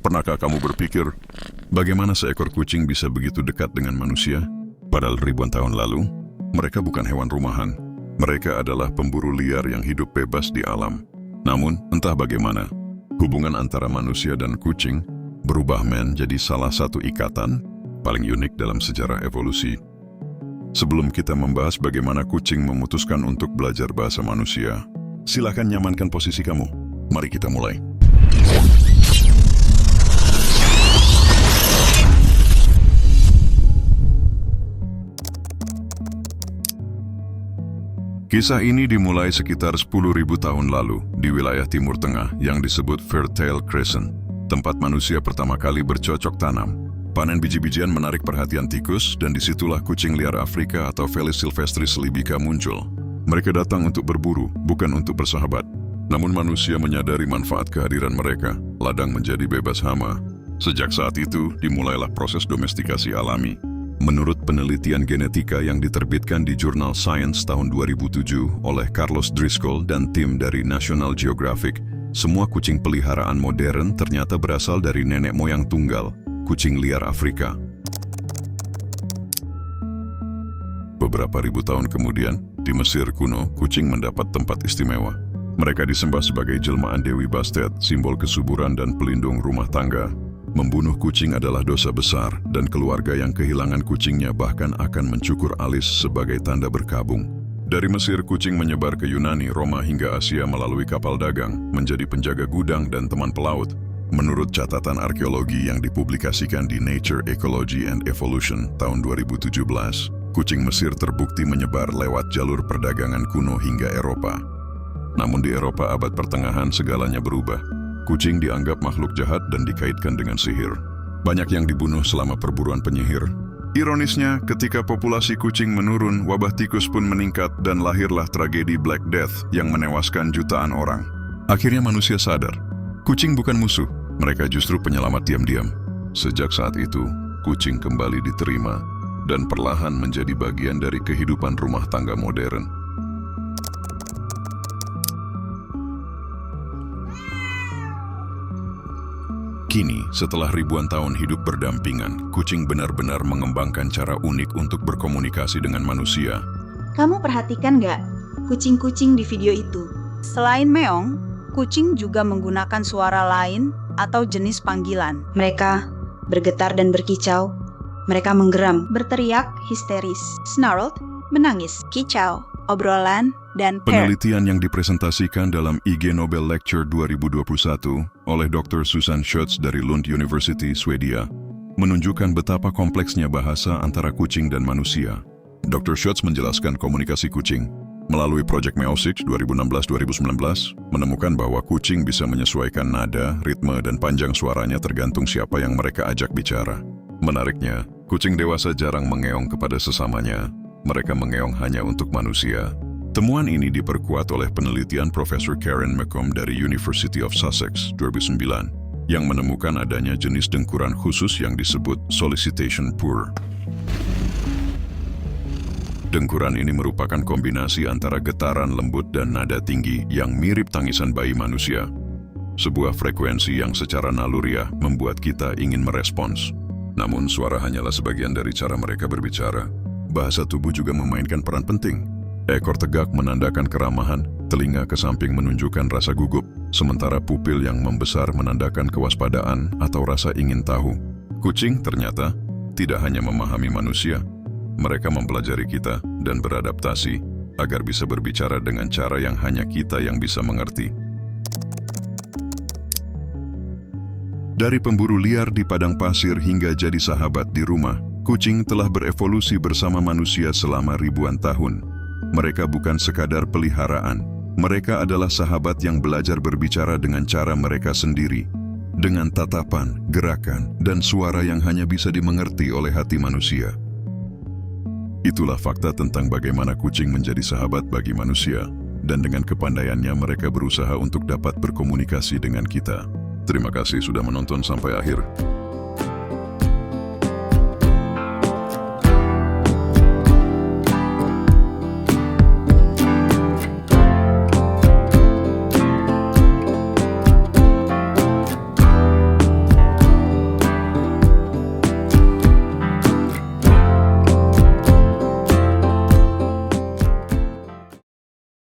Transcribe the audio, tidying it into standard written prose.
Pernahkah kamu berpikir, bagaimana seekor kucing bisa begitu dekat dengan manusia? Padahal ribuan tahun lalu, mereka bukan hewan rumahan. Mereka adalah pemburu liar yang hidup bebas di alam. Namun, entah bagaimana, hubungan antara manusia dan kucing berubah menjadi salah satu ikatan paling unik dalam sejarah evolusi. Sebelum kita membahas bagaimana kucing memutuskan untuk belajar bahasa manusia, silakan nyamankan posisi kamu. Mari kita mulai. Kisah ini dimulai sekitar 10.000 tahun lalu di wilayah Timur Tengah yang disebut Fertile Crescent, tempat manusia pertama kali bercocok tanam. Panen biji-bijian menarik perhatian tikus, dan disitulah kucing liar Afrika atau Felis silvestris libica muncul. Mereka datang untuk berburu, bukan untuk bersahabat. Namun manusia menyadari manfaat kehadiran mereka, ladang menjadi bebas hama. Sejak saat itu, dimulailah proses domestikasi alami. Menurut penelitian genetika yang diterbitkan di jurnal Science tahun 2007 oleh Carlos Driscoll dan tim dari National Geographic, semua kucing peliharaan modern ternyata berasal dari nenek moyang tunggal, kucing liar Afrika. Beberapa ribu tahun kemudian, di Mesir kuno, kucing mendapat tempat istimewa. Mereka disembah sebagai jelmaan Dewi Bastet, simbol kesuburan dan pelindung rumah tangga. Membunuh kucing adalah dosa besar, dan keluarga yang kehilangan kucingnya bahkan akan mencukur alis sebagai tanda berkabung. Dari Mesir, kucing menyebar ke Yunani, Roma hingga Asia melalui kapal dagang, menjadi penjaga gudang dan teman pelaut. Menurut catatan arkeologi yang dipublikasikan di Nature Ecology and Evolution tahun 2017, kucing Mesir terbukti menyebar lewat jalur perdagangan kuno hingga Eropa. Namun di Eropa abad pertengahan segalanya berubah. Kucing dianggap makhluk jahat dan dikaitkan dengan sihir. Banyak yang dibunuh selama perburuan penyihir. Ironisnya, ketika populasi kucing menurun, wabah tikus pun meningkat dan lahirlah tragedi Black Death yang menewaskan jutaan orang. Akhirnya manusia sadar, kucing bukan musuh, mereka justru penyelamat diam-diam. Sejak saat itu, kucing kembali diterima dan perlahan menjadi bagian dari kehidupan rumah tangga modern. Kini, setelah ribuan tahun hidup berdampingan, kucing benar-benar mengembangkan cara unik untuk berkomunikasi dengan manusia. Kamu perhatikan nggak kucing-kucing di video itu? Selain meong, kucing juga menggunakan suara lain atau jenis panggilan. Mereka bergetar dan berkicau. Mereka menggeram, Berteriak, histeris, snarled, menangis, kicau, obrolan, dan purr. Penelitian yang dipresentasikan dalam IG Nobel Lecture 2021 oleh Dr. Susan Schutz dari Lund University, Swedia, menunjukkan betapa kompleksnya bahasa antara kucing dan manusia. Dr. Schutz menjelaskan komunikasi kucing. Melalui Project Meow6 2016-2019, menemukan bahwa kucing bisa menyesuaikan nada, ritme, dan panjang suaranya tergantung siapa yang mereka ajak bicara. Menariknya, kucing dewasa jarang mengeong kepada sesamanya. Mereka mengeong hanya untuk manusia. Temuan ini diperkuat oleh penelitian Profesor Karen McComb dari University of Sussex 2009 yang menemukan adanya jenis dengkuran khusus yang disebut solicitation purr. Dengkuran ini merupakan kombinasi antara getaran lembut dan nada tinggi yang mirip tangisan bayi manusia. Sebuah frekuensi yang secara naluriah membuat kita ingin merespons. Namun suara hanyalah sebagian dari cara mereka berbicara. Bahasa tubuh juga memainkan peran penting. Ekor tegak menandakan keramahan, telinga ke samping menunjukkan rasa gugup, sementara pupil yang membesar menandakan kewaspadaan atau rasa ingin tahu. Kucing ternyata tidak hanya memahami manusia, mereka mempelajari kita dan beradaptasi agar bisa berbicara dengan cara yang hanya kita yang bisa mengerti. Dari pemburu liar di padang pasir hingga jadi sahabat di rumah, kucing telah berevolusi bersama manusia selama ribuan tahun. Mereka bukan sekadar peliharaan, mereka adalah sahabat yang belajar berbicara dengan cara mereka sendiri, dengan tatapan, gerakan, dan suara yang hanya bisa dimengerti oleh hati manusia. Itulah fakta tentang bagaimana kucing menjadi sahabat bagi manusia, dan dengan kepandaiannya mereka berusaha untuk dapat berkomunikasi dengan kita. Terima kasih sudah menonton sampai akhir.